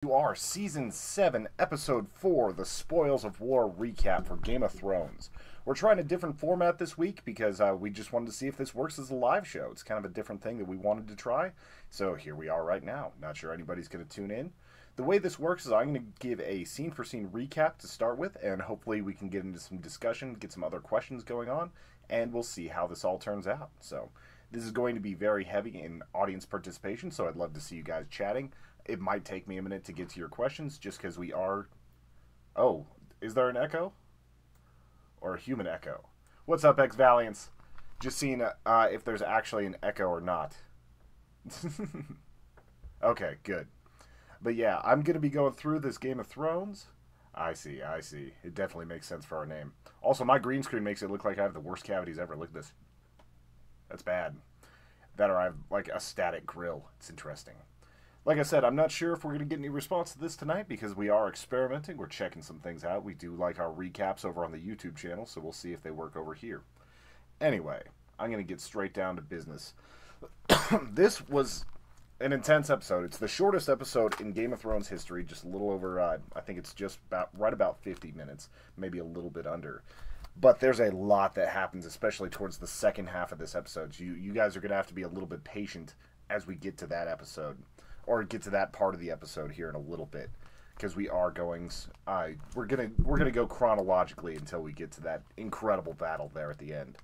To our Season 7, Episode 4, The Spoils of War recap for Game of Thrones. We're trying a different format this week because we just wanted to see if this works as a live show. It's kind of a different thing that we wanted to try, so here we are right now. Not sure anybody's going to tune in. The way this works is I'm going to give a scene-for-scene recap to start with, and hopefully we can get into some discussion, get some other questions going on, and we'll see how this all turns out. So, this is going to be very heavy in audience participation, so I'd love to see you guys chatting. It might take me a minute to get to your questions just because we are... Oh, is there an echo? Or a human echo? What's up, X-Valiants? Just seeing if there's actually an echo or not. Okay, good. But yeah, I'm going to be going through this Game of Thrones. I see. It definitely makes sense for our name. Also, my green screen makes it look like I have the worst cavities ever. Look at this. That's bad. That or I have, like, a static grill. It's interesting. Like I said, I'm not sure if we're going to get any response to this tonight because we are experimenting. We're checking some things out. We do like our recaps over on the YouTube channel, so we'll see if they work over here. Anyway, I'm going to get straight down to business. This was an intense episode. It's the shortest episode in Game of Thrones history, just a little over, I think it's just about 50 minutes, maybe a little bit under. But there's a lot that happens, especially towards the second half of this episode. So you guys are going to have to be a little bit patient as we get to that episode. Or get to that part of the episode here in a little bit, because we are going. We're gonna go chronologically until we get to that incredible battle there at the end.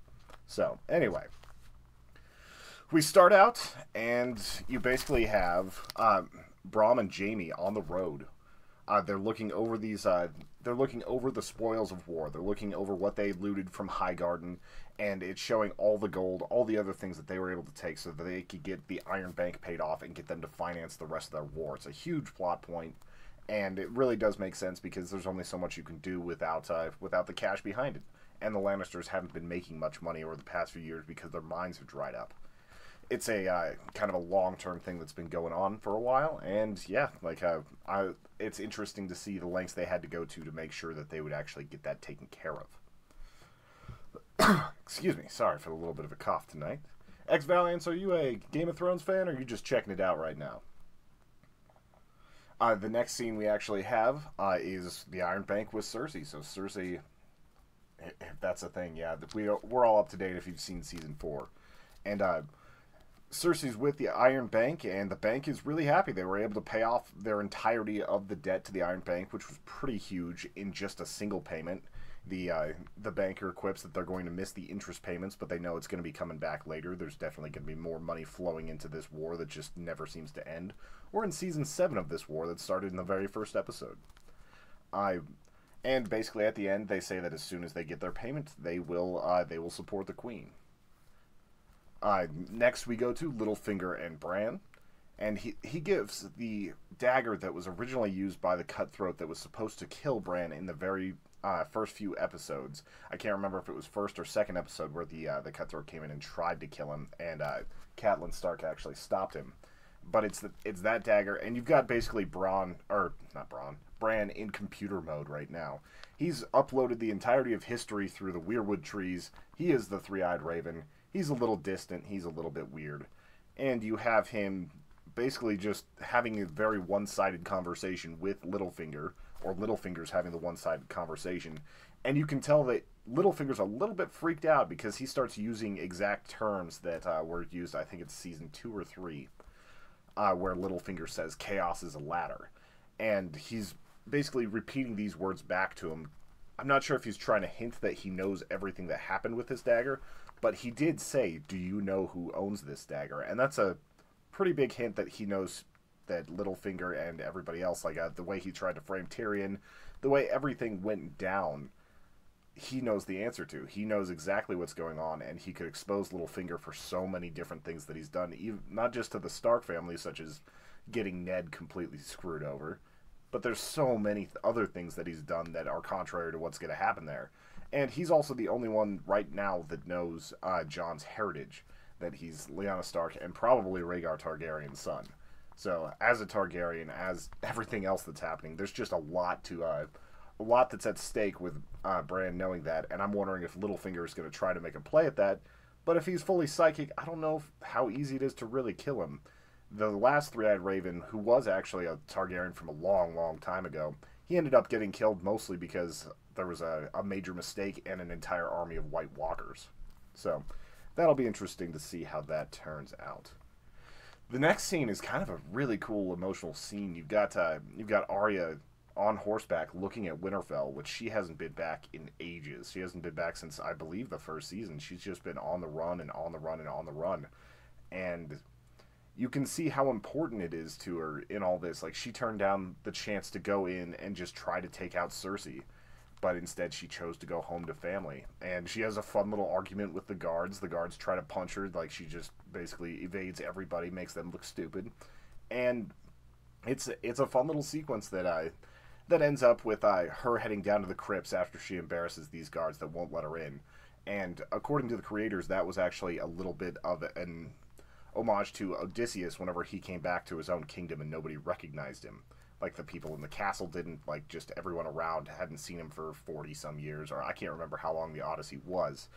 So anyway, we start out, and you basically have Bronn and Jaime on the road. They're looking over these. They're looking over the spoils of war. They're looking over what they looted from Highgarden, and it's showing all the gold, all the other things that they were able to take so that they could get the Iron Bank paid off and get them to finance the rest of their war. It's a huge plot point, and it really does make sense because there's only so much you can do without the cash behind it. And the Lannisters haven't been making much money over the past few years because their mines have dried up. It's a kind of a long-term thing that's been going on for a while, and yeah, like it's interesting to see the lengths they had to go to make sure that they would actually get that taken care of. Excuse me, sorry for a little bit of a cough tonight. X-Valiants, are you a Game of Thrones fan, or are you just checking it out right now? The next scene we actually have is the Iron Bank with Cersei. So Cersei, if that's a thing, yeah, we're all up to date if you've seen Season 4. And Cersei's with the Iron Bank, and the bank is really happy. They were able to pay off their entirety of the debt to the Iron Bank, which was pretty huge in just a single payment. The banker quips that they're going to miss the interest payments, but they know it's going to be coming back later. There's definitely going to be more money flowing into this war that just never seems to end. We're in Season 7 of this war that started in the very first episode. And basically at the end, they say that as soon as they get their payment, they will support the Queen. Next we go to Littlefinger and Bran, and he gives the dagger that was originally used by the cutthroat that was supposed to kill Bran in the very first few episodes. I can't remember if it was first or second episode where the cutthroat came in and tried to kill him, and Catelyn Stark actually stopped him. But it's that dagger, and you've got basically Bran in computer mode right now. He's uploaded the entirety of history through the Weirwood trees. He is the Three-Eyed Raven. He's a little distant. He's a little bit weird. And you have him basically just having a very one-sided conversation with Littlefinger, or Littlefinger's having the one-sided conversation. And you can tell that Littlefinger's a little bit freaked out because he starts using exact terms that were used, I think it's Season 2 or 3, where Littlefinger says chaos is a ladder. And he's basically repeating these words back to him. I'm not sure if he's trying to hint that he knows everything that happened with this dagger, but he did say, "Do you know who owns this dagger?" And that's a pretty big hint that he knows that Littlefinger and everybody else, like the way he tried to frame Tyrion, the way everything went down, he knows the answer to. He knows exactly what's going on, and he could expose Littlefinger for so many different things that he's done, even, not just to the Stark family, such as getting Ned completely screwed over, but there's so many other things that he's done that are contrary to what's going to happen there. And he's also the only one right now that knows Jon's heritage, that he's Lyanna Stark and probably Rhaegar Targaryen's son. So, as a Targaryen, as everything else that's happening, there's just a lot that's at stake with Bran knowing that, and I'm wondering if Littlefinger is going to try to make a play at that. But if he's fully psychic, I don't know how easy it is to really kill him. The last three-eyed raven, who was actually a Targaryen from a long, long time ago, he ended up getting killed mostly because there was a major mistake and an entire army of White Walkers. So that'll be interesting to see how that turns out. The next scene is kind of a really cool emotional scene. You've got Arya on horseback looking at Winterfell, which she hasn't been back in ages. She hasn't been back since, I believe, the first season. She's just been on the run and on the run and on the run. And you can see how important it is to her in all this. Like, she turned down the chance to go in and just try to take out Cersei, but instead she chose to go home to family. And she has a fun little argument with the guards. The guards try to punch her, like she just basically evades everybody, makes them look stupid. And it's a fun little sequence that ends up with her heading down to the crypts after she embarrasses these guards that won't let her in. And according to the creators, that was actually a little bit of an homage to Odysseus whenever he came back to his own kingdom and nobody recognized him. Like, the people in the castle didn't, like, just everyone around hadn't seen him for 40 some years, or I can't remember how long the Odyssey was,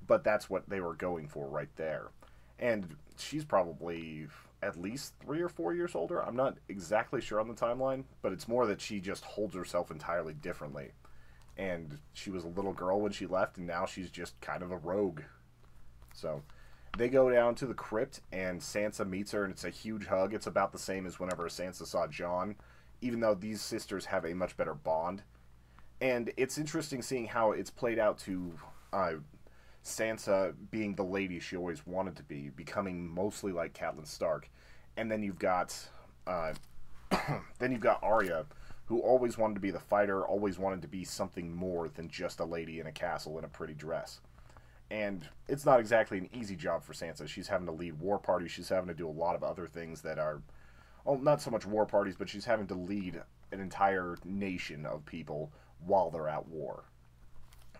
but that's what they were going for right there. And she's probably at least 3 or 4 years older. I'm not exactly sure on the timeline, but it's more that she just holds herself entirely differently. And she was a little girl when she left, and now she's just kind of a rogue. So they go down to the crypt, and Sansa meets her, and it's a huge hug. It's about the same as whenever Sansa saw Jon, even though these sisters have a much better bond. And it's interesting seeing how it's played out to Sansa being the lady she always wanted to be, becoming mostly like Catelyn Stark. And then you've got Arya, who always wanted to be the fighter, always wanted to be something more than just a lady in a castle in a pretty dress. And it's not exactly an easy job for Sansa. She's having to lead war parties. She's having to do a lot of other things that are, well, not so much war parties, but she's having to lead an entire nation of people while they're at war.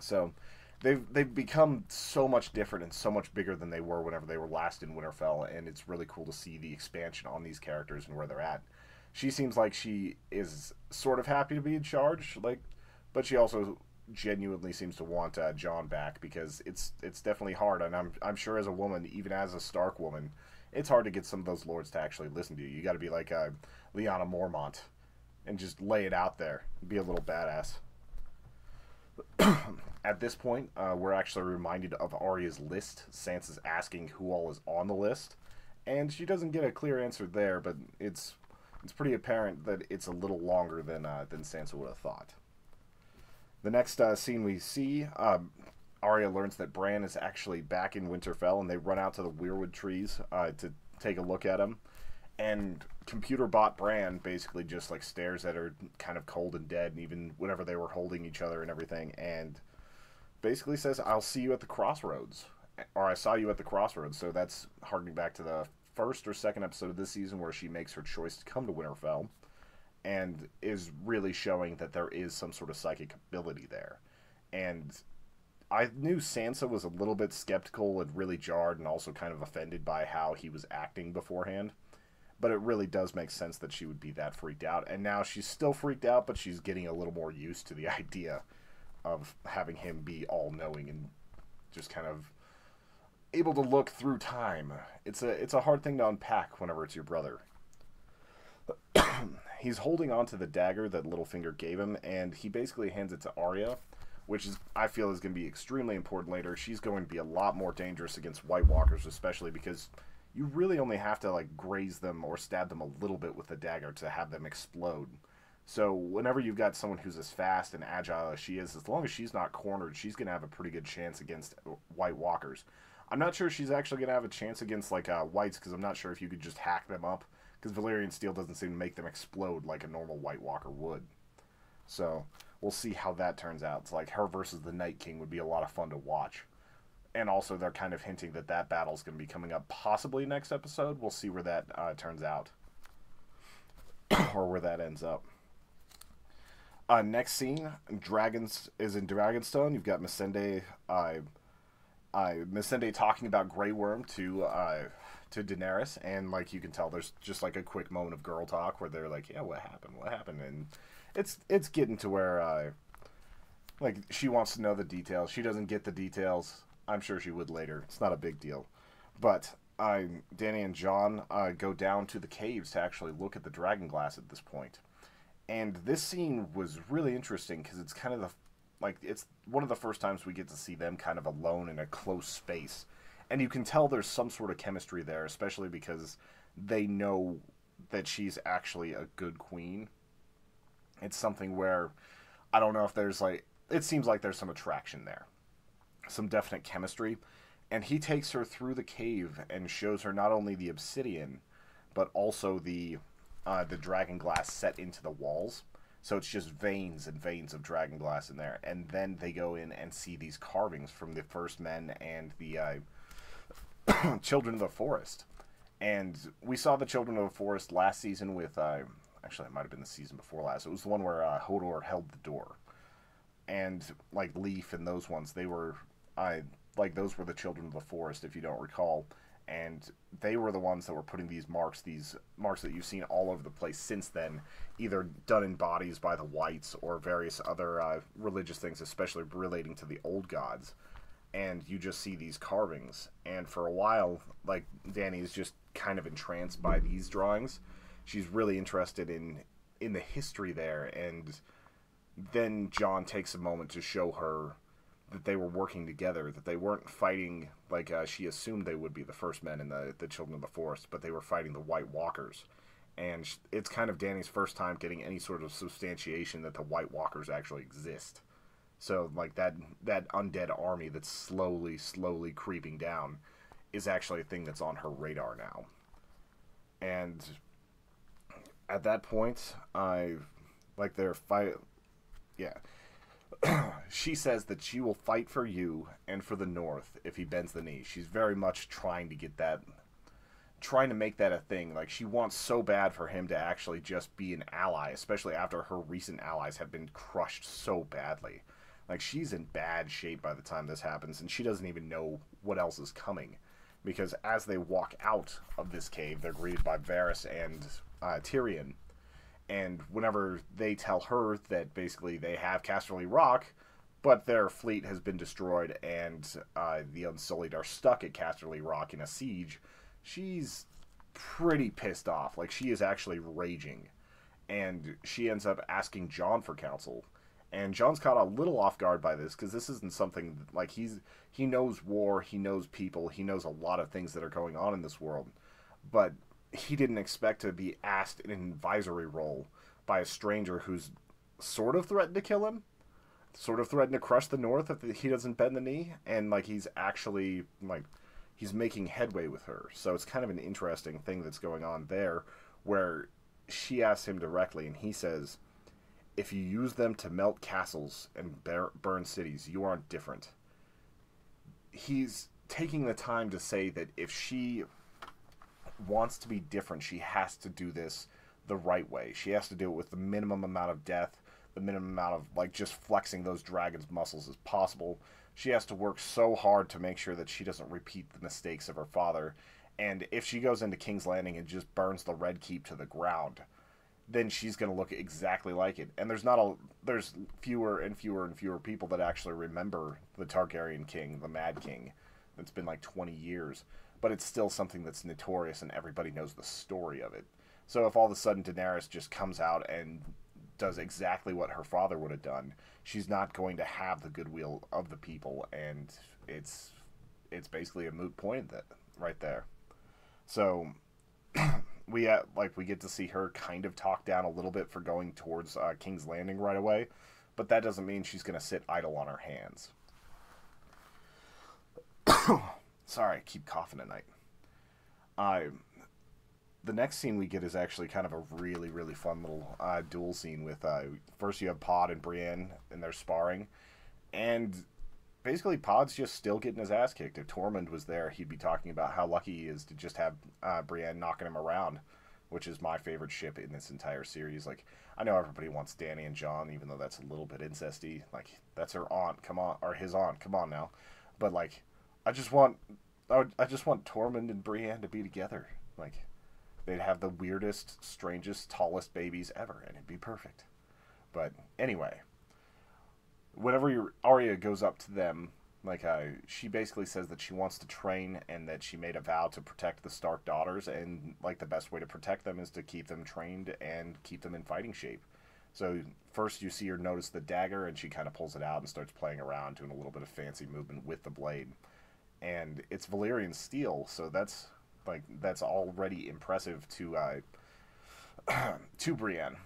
So they've become so much different and so much bigger than they were whenever they were last in Winterfell, and it's really cool to see the expansion on these characters and where they're at. She seems like she is sort of happy to be in charge, like, but she also genuinely seems to want Jon back, because it's definitely hard, and I'm sure as a woman, even as a Stark woman, it's hard to get some of those lords to actually listen to you. You got to be like Lyanna Mormont and just lay it out there, be a little badass. At this point, we're actually reminded of Arya's list. Sansa's asking who all is on the list, and she doesn't get a clear answer there, but it's pretty apparent that it's a little longer than Sansa would have thought. The next scene we see, Arya learns that Bran is actually back in Winterfell, and they run out to the weirwood trees to take a look at him. And computer bot Bran basically just like stares at her, kind of cold and dead, and even whenever they were holding each other and everything, and basically says, "I'll see you at the crossroads," or "I saw you at the crossroads." So that's harkening back to the first or second episode of this season where she makes her choice to come to Winterfell, and is really showing that there is some sort of psychic ability there. And I knew Sansa was a little bit skeptical and really jarred and also kind of offended by how he was acting beforehand. But it really does make sense that she would be that freaked out. And now she's still freaked out, but she's getting a little more used to the idea of having him be all-knowing and just kind of able to look through time. It's a hard thing to unpack whenever it's your brother. He's holding on to the dagger that Littlefinger gave him, and he basically hands it to Arya, which is, I feel, is going to be extremely important later. She's going to be a lot more dangerous against White Walkers, especially because you really only have to like graze them or stab them a little bit with the dagger to have them explode. So whenever you've got someone who's as fast and agile as she is, as long as she's not cornered, she's going to have a pretty good chance against White Walkers. I'm not sure she's actually going to have a chance against like Whites, because I'm not sure if you could just hack them up, because Valyrian steel doesn't seem to make them explode like a normal White Walker would. So we'll see how that turns out. It's like her versus the Night King would be a lot of fun to watch. And also they're kind of hinting that that battle's going to be coming up possibly next episode. We'll see where that turns out. Or where that ends up. Next scene, Dragons is in Dragonstone. You've got Missandei talking about Grey Worm to Daenerys, and like you can tell there's just like a quick moment of girl talk where they're like, yeah, what happened, and it's getting to where like she wants to know the details. She doesn't get the details. I'm sure she would later. It's not a big deal. But Danny and John go down to the caves to actually look at the dragon glass at this point. And this scene was really interesting because it's kind of it's one of the first times we get to see them kind of alone in a close space. And you can tell there's some sort of chemistry there, especially because they know that she's actually a good queen. It's something where I don't know if there's it seems like there's some attraction there, some definite chemistry. And he takes her through the cave and shows her not only the obsidian, but also the dragon glass set into the walls. So it's just veins and veins of dragon glass in there. And then they go in and see these carvings from the first men and the children of the forest. And we saw the children of the forest last season with actually it might have been the season before last. It was the one where Hodor held the door, and like Leaf and those ones, they were those were the children of the forest, if you don't recall. And they were the ones that were putting these marks that you've seen all over the place since then, either done in bodies by the whites or various other religious things, especially relating to the old gods. And you just see these carvings, and for a while, like, Danny is just kind of entranced by these drawings. She's really interested in the history there, and then John takes a moment to show her that they were working together, that they weren't fighting like she assumed they would be, the first men and the children of the forest, but they were fighting the White Walkers. And it's kind of Danny's first time getting any sort of substantiation that the White Walkers actually exist. So, like, that undead army that's slowly creeping down is actually a thing that's on her radar now. And at that point, their fight, yeah. She says that she will fight for you and for the North if he bends the knee. She's very much trying to get that, trying to make that a thing. Like, she wants so bad for him to actually just be an ally, especially after her recent allies have been crushed so badly. Like, she's in bad shape by the time this happens, and she doesn't even know what else is coming. Because as they walk out of this cave, they're greeted by Varys and Tyrion. And whenever they tell her that basically they have Casterly Rock, but their fleet has been destroyed and the Unsullied are stuck at Casterly Rock in a siege, she's pretty pissed off. Like, she is actually raging. And she ends up asking John for counsel. And John's caught a little off guard by this, because this isn't something, like, he knows war, he knows people, he knows a lot of things that are going on in this world. But he didn't expect to be asked in an advisory role by a stranger who's sort of threatened to kill him, sort of threatened to crush the North if he doesn't bend the knee, and, like, he's actually, like, he's making headway with her. So it's kind of an interesting thing that's going on there, where she asks him directly, and he says, if you use them to melt castles and burn cities, you aren't different. He's taking the time to say that if she wants to be different, she has to do this the right way. She has to do it with the minimum amount of death, the minimum amount of, like, just flexing those dragon's muscles as possible. She has to work so hard to make sure that she doesn't repeat the mistakes of her father. And if she goes into King's Landing and just burns the Red Keep to the ground, then she's going to look exactly like it. And there's fewer and fewer and fewer people that actually remember the Targaryen king, the Mad King. It's been like 20 years. But it's still something that's notorious and everybody knows the story of it. So if all of a sudden Daenerys just comes out and does exactly what her father would have done, she's not going to have the goodwill of the people, and it's basically a moot point that right there. So we get to see her kind of talk down a little bit for going towards King's Landing right away, but that doesn't mean she's going to sit idle on her hands. Sorry, I keep coughing at night. The next scene we get is actually kind of a really, really fun little duel scene with, first you have Pod and Brienne, and they're sparring, and basically Pod's just still getting his ass kicked. If Tormund was there, he'd be talking about how lucky he is to just have Brienne knocking him around, which is my favorite ship in this entire series. Like, I know everybody wants Danny and Jon, even though that's a little bit incesty. Like, that's her aunt, come on, or his aunt, come on now. But, like, I just want Tormund and Brienne to be together. Like, they'd have the weirdest, strangest, tallest babies ever, and it'd be perfect. But anyway, whenever Arya goes up to them, She basically says that she wants to train and that she made a vow to protect the Stark daughters, and like the best way to protect them is to keep them trained and keep them in fighting shape. So first you see her notice the dagger, and she kind of pulls it out and starts playing around, doing a little bit of fancy movement with the blade. And it's Valyrian steel, so that's already impressive to Brienne.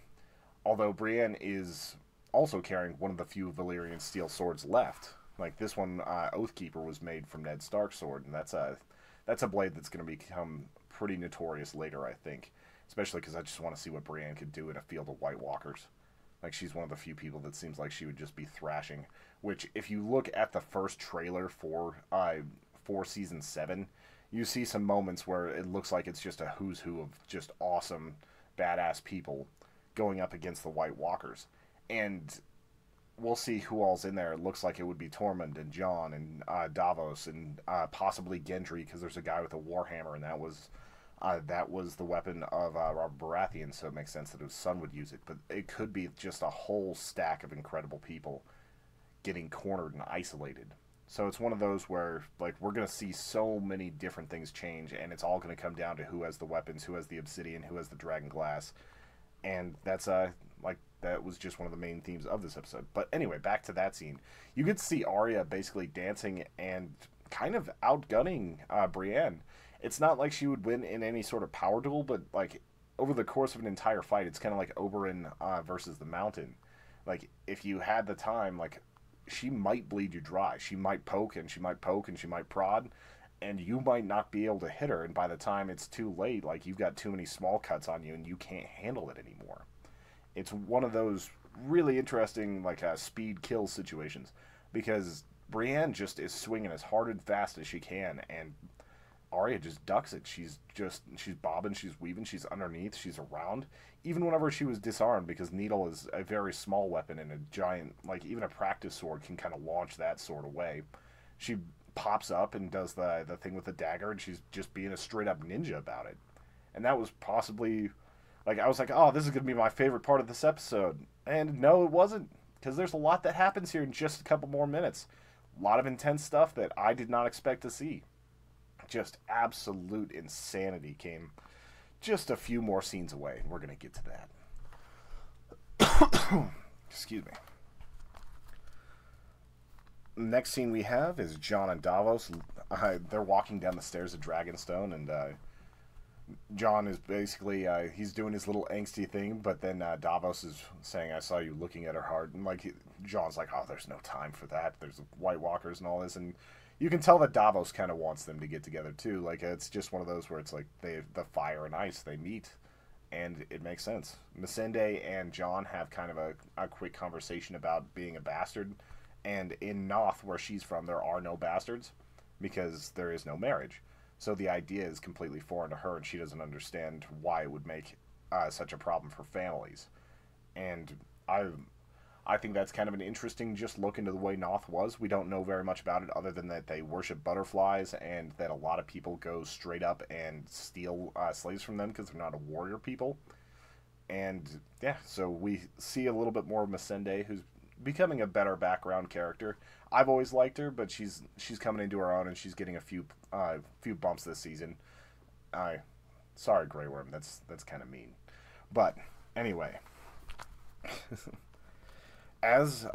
Although Brienne is also carrying one of the few Valyrian steel swords left. Like this one, Oathkeeper was made from Ned Stark's sword, and that's a blade that's going to become pretty notorious later, I think. Especially because I just want to see what Brienne could do in a field of White Walkers. Like she's one of the few people that seems like she would just be thrashing. Which, if you look at the first trailer for season 7, you see some moments where it looks like it's just a who's who of just awesome, badass people going up against the White Walkers. And we'll see who all's in there. It looks like it would be Tormund and Jon and Davos and possibly Gendry, because there's a guy with a warhammer, and that was the weapon of Robert Baratheon, so it makes sense that his son would use it. But it could be just a whole stack of incredible people getting cornered and isolated. So it's one of those where, like, we're going to see so many different things change, and it's all going to come down to who has the weapons, who has the obsidian, who has the dragon glass. And that's, that was just one of the main themes of this episode. But anyway, back to that scene. You get to see Arya basically dancing and kind of outgunning Brienne. It's not like she would win in any sort of power duel, but, like, over the course of an entire fight, it's kind of like Oberyn versus the Mountain. Like, if you had the time, like, she might bleed you dry. She might poke, and she might poke, and she might prod, and you might not be able to hit her, and by the time it's too late, like, you've got too many small cuts on you, and you can't handle it anymore. It's one of those really interesting, like, speed kill situations, because Brienne just is swinging as hard and fast as she can, and Arya just ducks it. She's bobbing, she's weaving, she's underneath, she's around. Even whenever she was disarmed, because Needle is a very small weapon, and a giant, like, even a practice sword can kind of launch that sword away. She pops up and does the thing with the dagger, and she's just being a straight up ninja about it. And that was possibly, like, I was like, oh, this is going to be my favorite part of this episode. And no, it wasn't, because there's a lot that happens here in just a couple more minutes. A lot of intense stuff that I did not expect to see. Just absolute insanity came just a few more scenes away, and we're going to get to that. Excuse me. Next scene we have is Jon and Davos. They're walking down the stairs of Dragonstone, and Jon is basically, he's doing his little angsty thing, but then Davos is saying, I saw you looking at her hard, and like Jon's like, oh, there's no time for that. There's White Walkers and all this, and you can tell that Davos kind of wants them to get together too. Like, it's just one of those where it's like the fire and ice, they meet, and it makes sense. Missandei and Jon have kind of a quick conversation about being a bastard, and in Noth, where she's from, there are no bastards because there is no marriage. So the idea is completely foreign to her, and she doesn't understand why it would make such a problem for families. And I think that's kind of an interesting just look into the way Noth was. We don't know very much about it other than that they worship butterflies, and that a lot of people go straight up and steal slaves from them because they're not a warrior people. And yeah, so we see a little bit more of Missandei, who's becoming a better background character. I've always liked her, but she's coming into her own, and she's getting a few bumps this season. Sorry, Grey Worm, that's kind of mean. But anyway, as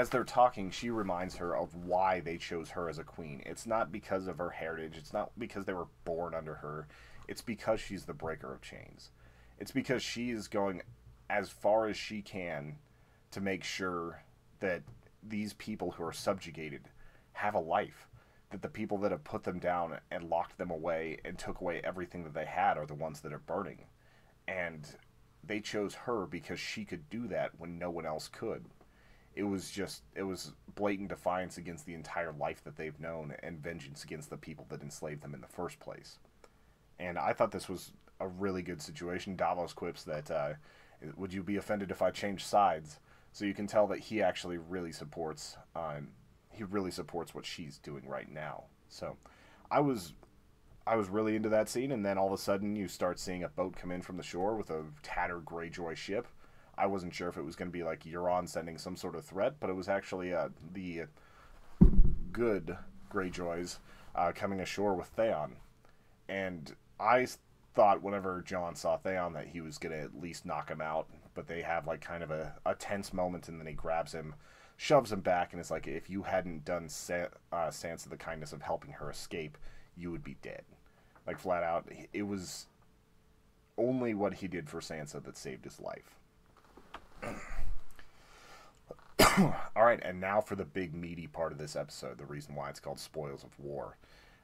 they're talking, she reminds her of why they chose her as a queen. It's not because of her heritage. It's not because they were born under her. It's because she's the breaker of chains. It's because she is going as far as she can to make sure that these people who are subjugated have a life. That the people that have put them down and locked them away and took away everything that they had are the ones that are burning. And they chose her because she could do that when no one else could. It was blatant defiance against the entire life that they've known, and vengeance against the people that enslaved them in the first place. And I thought this was a really good situation. Davos quips that, would you be offended if I changed sides? So you can tell that he actually really supports, what she's doing right now. So I was really into that scene, and then all of a sudden you start seeing a boat come in from the shore with a tattered Greyjoy ship. I wasn't sure if it was going to be like Euron sending some sort of threat, but it was actually the good Greyjoys coming ashore with Theon. And I thought whenever Jon saw Theon that he was going to at least knock him out, but they have like kind of a tense moment, and then he grabs him, shoves him back, and is like, if you hadn't done Sansa the kindness of helping her escape, you would be dead. Like, flat out, it was only what he did for Sansa that saved his life. Alright, and now for the big meaty part of this episode, the reason why it's called Spoils of War.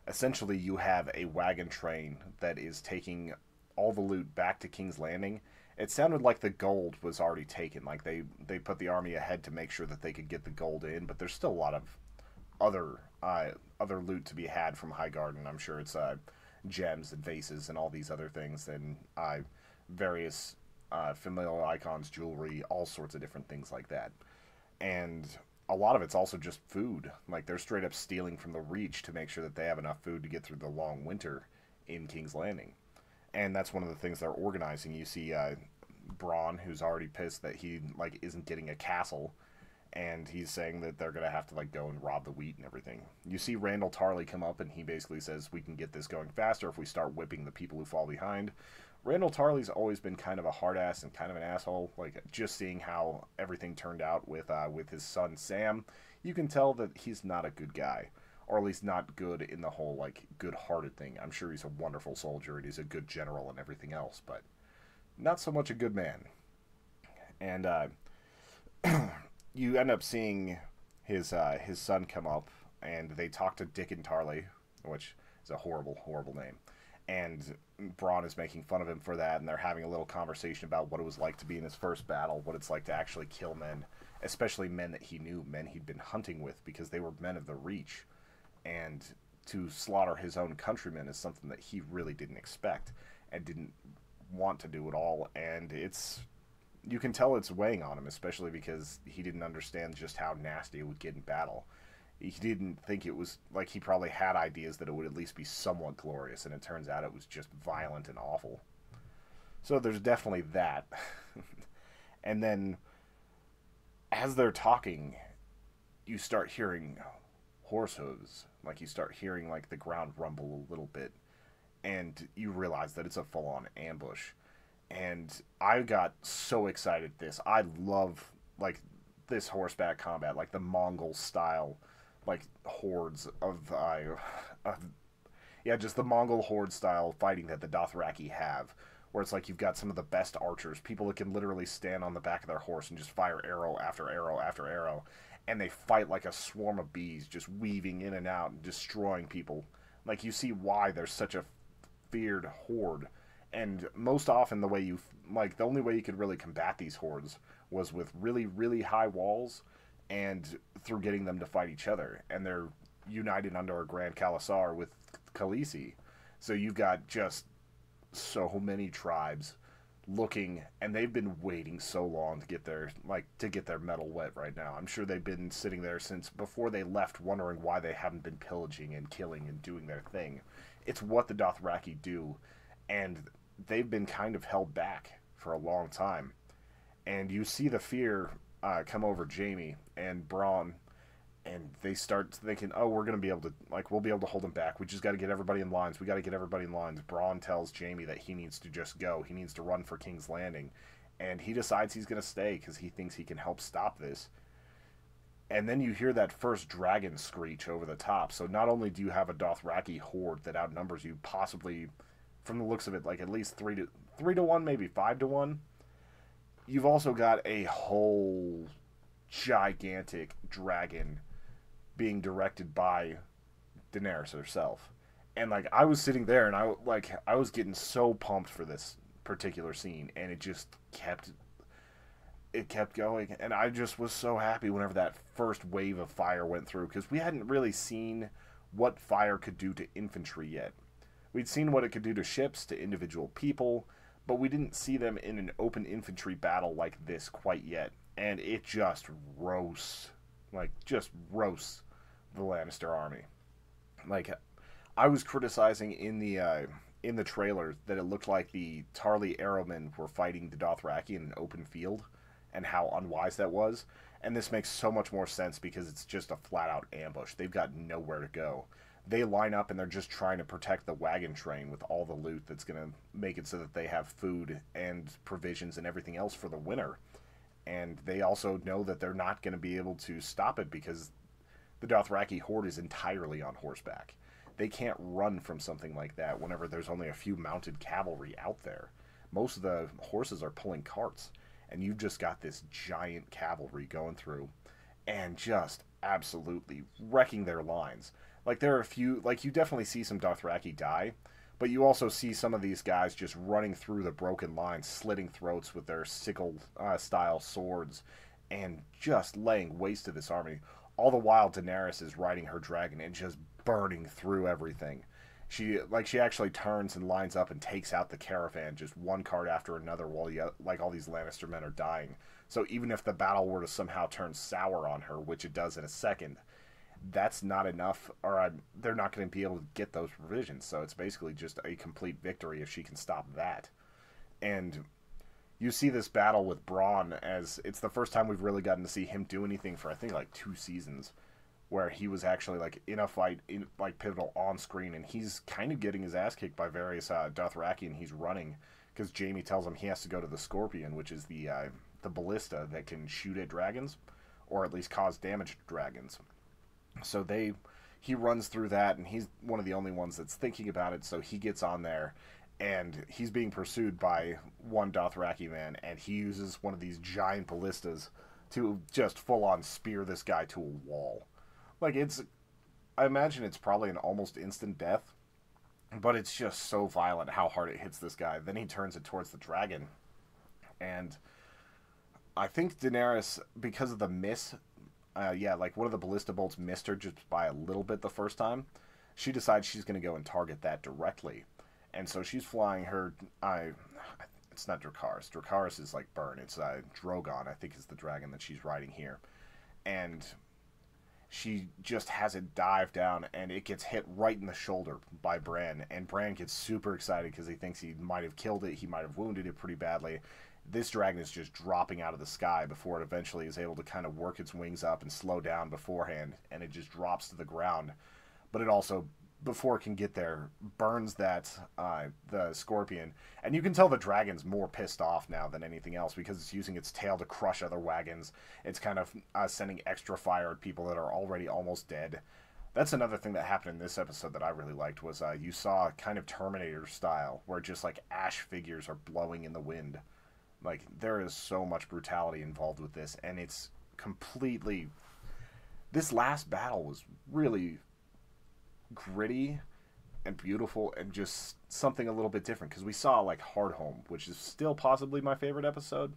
Essentially, you have a wagon train that is taking all the loot back to King's Landing. It sounded like the gold was already taken. Like, they put the army ahead to make sure that they could get the gold in, but there's still a lot of other loot to be had from Highgarden. I'm sure it's gems and vases and all these other things, and various familial icons, jewelry, all sorts of different things like that. And a lot of it's also just food. Like, they're straight up stealing from the Reach to make sure that they have enough food to get through the long winter in King's Landing. And that's one of the things they're organizing. You see Bronn, who's already pissed that he like isn't getting a castle, and he's saying that they're gonna have to like go and rob the wheat and everything. You see Randall Tarley come up, and he basically says we can get this going faster if we start whipping the people who fall behind. Randall Tarley's always been kind of a hard ass and kind of an asshole. Like, just seeing how everything turned out with his son Sam, you can tell that he's not a good guy, or at least not good in the whole like good-hearted thing. I'm sure he's a wonderful soldier and he's a good general and everything else, but not so much a good man. And you end up seeing his son come up, and they talk to Dickon Tarley, which is a horrible, horrible name. And Bronn is making fun of him for that, and they're having a little conversation about what it was like to be in his first battle, what it's like to actually kill men, especially men that he knew, men he'd been hunting with, because they were men of the Reach. And to slaughter his own countrymen is something that he really didn't expect and didn't want to do at all. And you can tell it's weighing on him, especially because he didn't understand just how nasty it would get in battle. He didn't think it was, like, he probably had ideas that it would at least be somewhat glorious, and it turns out it was just violent and awful. So there's definitely that. And then, as they're talking, you start hearing horse hooves. Like, you start hearing, like, the ground rumble a little bit, and you realize that it's a full-on ambush. And I got so excited at this. I love, like, this horseback combat, like the Mongol style, like, hordes of just the Mongol horde style fighting that the Dothraki have, where it's like you've got some of the best archers, people that can literally stand on the back of their horse and just fire arrow after arrow after arrow, and they fight like a swarm of bees, just weaving in and out and destroying people. Like, you see why there's such a feared horde. And most often the only way you could really combat these hordes was with really, really high walls and through getting them to fight each other. And they're united under a Grand Khalasar with Khaleesi. So you've got just so many tribes looking, and they've been waiting so long to get their metal wet right now. I'm sure they've been sitting there since before they left, wondering why they haven't been pillaging and killing and doing their thing. It's what the Dothraki do, and they've been kind of held back for a long time. And you see the fear come over Jaime and Bronn, and they start thinking, oh, we'll be able to hold them back. We just got to get everybody in lines. Bronn tells Jaime that he needs to just go. He needs to run for King's Landing. And he decides he's going to stay because he thinks he can help stop this. And then you hear that first dragon screech over the top. So not only do you have a Dothraki horde that outnumbers you, possibly, from the looks of it, like at least 3 to 1, maybe 5 to 1. You've also got a whole gigantic dragon being directed by Daenerys herself. And like, I was sitting there and I was getting so pumped for this particular scene, and it just kept going, and I just was so happy whenever that first wave of fire went through, because we hadn't really seen what fire could do to infantry yet. We'd seen what it could do to ships, to individual people, but we didn't see them in an open infantry battle like this quite yet. And it just roasts the Lannister army. Like, I was criticizing in the trailer that it looked like the Tarly Arrowmen were fighting the Dothraki in an open field, and how unwise that was. And this makes so much more sense because it's just a flat out ambush. They've got nowhere to go. They line up and they're just trying to protect the wagon train with all the loot that's going to make it so that they have food and provisions and everything else for the winter. And they also know that they're not going to be able to stop it because the Dothraki horde is entirely on horseback. They can't run from something like that whenever there's only a few mounted cavalry out there. Most of the horses are pulling carts, and you've just got this giant cavalry going through and just absolutely wrecking their lines. Like, there are a few, like, you definitely see some Dothraki die, but you also see some of these guys just running through the broken lines, slitting throats with their sickle-style swords, and just laying waste to this army. All the while, Daenerys is riding her dragon and just burning through everything. She actually turns and lines up and takes out the caravan, just one cart after another, while all these Lannister men are dying. So even if the battle were to somehow turn sour on her, which it does in a second, that's not enough, or they're not going to be able to get those provisions. So it's basically just a complete victory if she can stop that. And you see this battle with Bronn, as it's the first time we've really gotten to see him do anything for, I think, like 2 seasons, where he was actually like in a fight, pivotal on screen, and he's kind of getting his ass kicked by various Dothraki, and he's running because Jaime tells him he has to go to the Scorpion, which is the ballista that can shoot at dragons, or at least cause damage to dragons. So he runs through that, and he's one of the only ones that's thinking about it. So he gets on there, and he's being pursued by one Dothraki man, and he uses one of these giant ballistas to just full on spear this guy to a wall. Like, I imagine it's probably an almost instant death, but it's just so violent how hard it hits this guy. Then he turns it towards the dragon, and I think Daenerys, because of the miss, one of the ballista bolts missed her just by a little bit the first time, she decides she's going to go and target that directly. And so she's flying her, it's not Dracarys. Dracarys is like Burn. It's Drogon, I think, is the dragon that she's riding here. And she just has it dive down, and it gets hit right in the shoulder by Bran. And Bran gets super excited because he thinks he might have killed it. He might have wounded it pretty badly. This dragon is just dropping out of the sky before it eventually is able to kind of work its wings up and slow down beforehand, and it just drops to the ground. But it also, before it can get there, burns the Scorpion. And you can tell the dragon's more pissed off now than anything else because it's using its tail to crush other wagons. It's kind of sending extra fire at people that are already almost dead. That's another thing that happened in this episode that I really liked was you saw kind of Terminator style, where just like ash figures are blowing in the wind. Like, there is so much brutality involved with this, and it's completely... This last battle was really gritty and beautiful and just something a little bit different, because we saw, like, Hardhome, which is still possibly my favorite episode,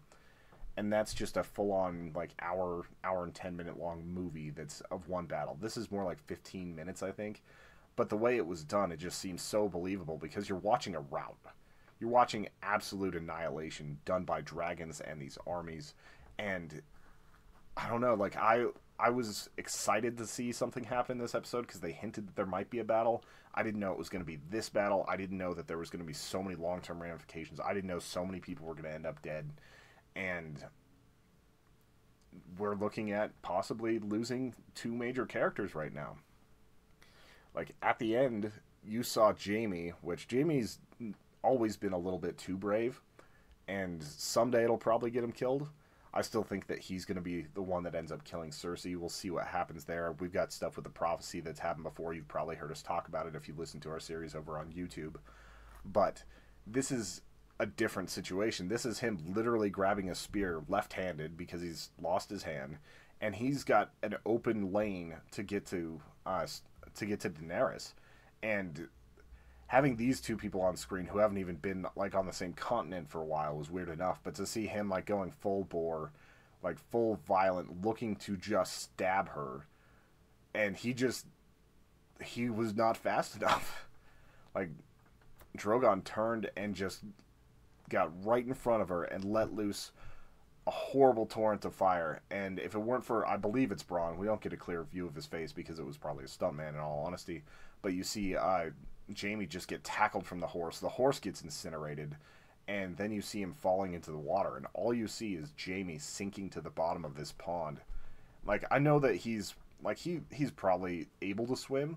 and that's just a full-on, like, hour and 10-minute long movie that's of one battle. This is more like 15 minutes, I think, but the way it was done, it just seems so believable, because you're watching a rout. You're watching absolute annihilation done by dragons and these armies. And I don't know, like, I was excited to see something happen in this episode because they hinted that there might be a battle. I didn't know it was going to be this battle. I didn't know that there was going to be so many long-term ramifications. I didn't know so many people were going to end up dead. And we're looking at possibly losing 2 major characters right now. Like, at the end, you saw Jaime, which Jaime's always been a little bit too brave, and someday it'll probably get him killed. I still think that he's going to be the one that ends up killing Cersei. We'll see what happens there. We've got stuff with the prophecy that's happened before. You've probably heard us talk about it if you listen to our series over on YouTube. But this is a different situation. This is him literally grabbing a spear left-handed because he's lost his hand, and he's got an open lane to get to Daenerys. And having these 2 people on screen who haven't even been, like, on the same continent for a while was weird enough, but to see him, like, going full bore, like, full violent, looking to just stab her, and he was not fast enough. Like, Drogon turned and just got right in front of her and let loose a horrible torrent of fire, and if it weren't for, I believe it's Bronn, we don't get a clear view of his face because it was probably a stuntman in all honesty, but you see Jaime just get tackled from the horse. The horse gets incinerated, and then you see him falling into the water, and all you see is Jaime sinking to the bottom of this pond. Like, I know that he's probably able to swim.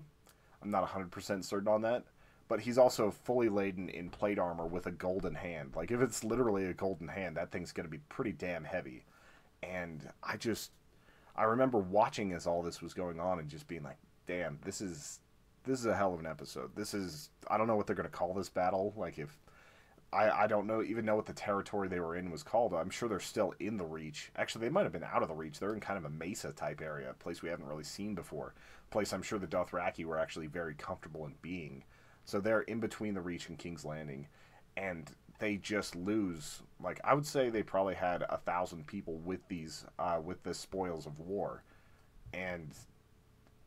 I'm not 100% certain on that, but he's also fully laden in plate armor with a golden hand. Like, if it's literally a golden hand, that thing's going to be pretty damn heavy. And I remember watching as all this was going on and just being like, damn, this is a hell of an episode. I don't know what they're going to call this battle. Like, if I don't even know what the territory they were in was called. I'm sure they're still in the Reach. Actually, they might have been out of the Reach. They're in kind of a mesa type area, a place we haven't really seen before. A place I'm sure the Dothraki were actually very comfortable in being. So they're in between the Reach and King's Landing, and they just lose. Like, I would say they probably had 1,000 people with with the spoils of war, and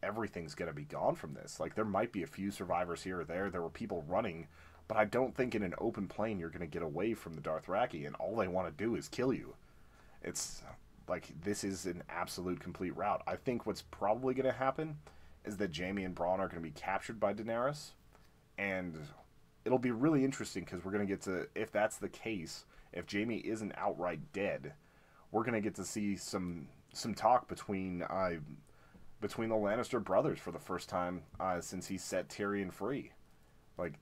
everything's gonna be gone from this. Like, there might be a few survivors here or there. There were people running. But I don't think in an open plain you're going to get away from the Dothraki, and all they want to do is kill you. It's like, this is an absolute complete rout. I think what's probably going to happen is that Jaime and Bronn are going to be captured by Daenerys, and it'll be really interesting because we're going to get to, if that's the case, if Jaime isn't outright dead, we're going to get to see some talk between the Lannister brothers for the first time since he set Tyrion free. Like,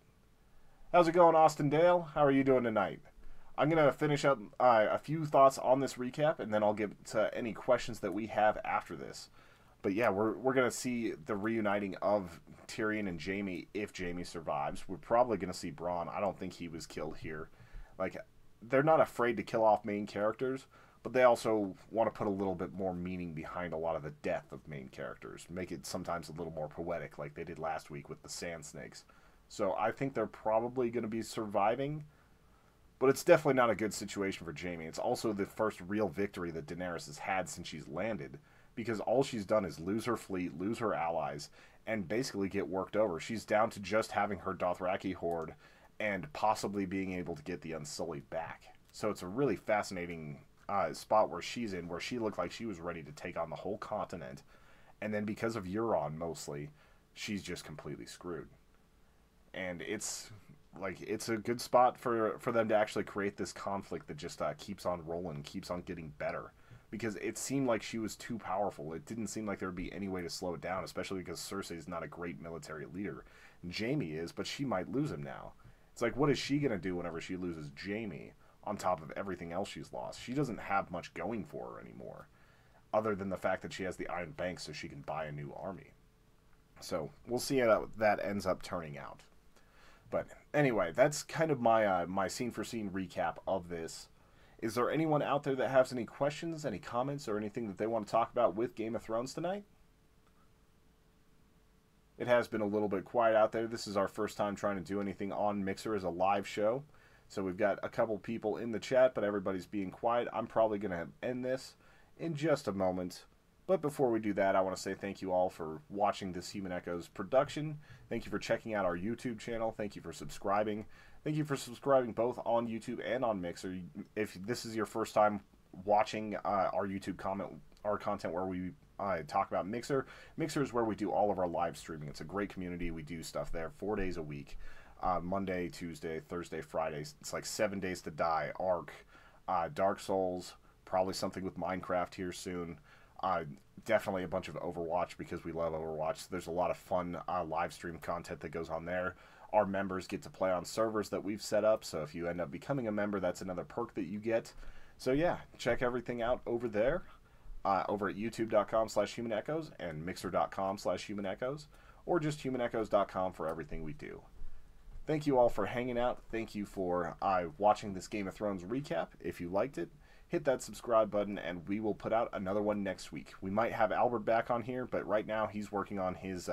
how's it going, Austin Dale? How are you doing tonight? I'm going to finish up a few thoughts on this recap, and then I'll get to any questions that we have after this. But yeah, we're going to see the reuniting of Tyrion and Jaime if Jaime survives. We're probably going to see Bronn. I don't think he was killed here. Like, they're not afraid to kill off main characters, but they also want to put a little bit more meaning behind a lot of the death of main characters. Make it sometimes a little more poetic, like they did last week with the Sand Snakes. So I think they're probably going to be surviving, but it's definitely not a good situation for Jaime. It's also the first real victory that Daenerys has had since she's landed, because all she's done is lose her fleet, lose her allies, and basically get worked over. She's down to just having her Dothraki horde and possibly being able to get the Unsullied back. So it's a really fascinating spot where she's in, where she looked like she was ready to take on the whole continent, and then because of Euron mostly, she's just completely screwed. And it's a good spot for them to actually create this conflict that just keeps on rolling, keeps on getting better. Because it seemed like she was too powerful. It didn't seem like there would be any way to slow it down, especially because Cersei is not a great military leader. Jaime is, but she might lose him now. It's like, what is she going to do whenever she loses Jaime on top of everything else she's lost? She doesn't have much going for her anymore, other than the fact that she has the Iron Bank so she can buy a new army. So we'll see how that ends up turning out. But anyway, that's kind of my scene-for-scene recap of this. Is there anyone out there that has any questions, any comments, or anything that they want to talk about with Game of Thrones tonight? It has been a little bit quiet out there. This is our first time trying to do anything on Mixer as a live show. So we've got a couple people in the chat, but everybody's being quiet. I'm probably going to end this in just a moment. But before we do that, I want to say thank you all for watching this Human Echoes production. Thank you for checking out our YouTube channel. Thank you for subscribing. Thank you for subscribing both on YouTube and on Mixer. If this is your first time watching our YouTube content where we talk about Mixer, Mixer is where we do all of our live streaming. It's a great community. We do stuff there 4 days a week. Monday, Tuesday, Thursday, Fridays. It's like 7 Days to Die, Ark, Dark Souls, probably something with Minecraft here soon. Definitely a bunch of Overwatch because we love Overwatch. There's a lot of fun live stream content that goes on there. Our members get to play on servers that we've set up, so if you end up becoming a member, that's another perk that you get. So yeah, check everything out over there, over at youtube.com/humanechoes and mixer.com/humanechoes, or just humanechoes.com for everything we do. Thank you all for hanging out. Thank you for watching this Game of Thrones recap. If you liked it, hit that subscribe button, and we will put out another one next week. We might have Albert back on here, but right now he's working on his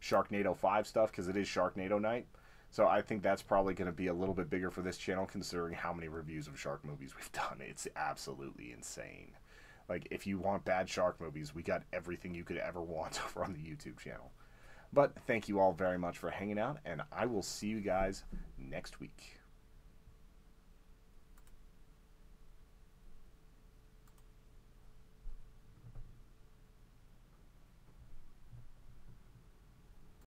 Sharknado 5 stuff because it is Sharknado night. So I think that's probably going to be a little bit bigger for this channel considering how many reviews of shark movies we've done. It's absolutely insane. Like, if you want bad shark movies, we got everything you could ever want over on the YouTube channel. But thank you all very much for hanging out, and I will see you guys next week.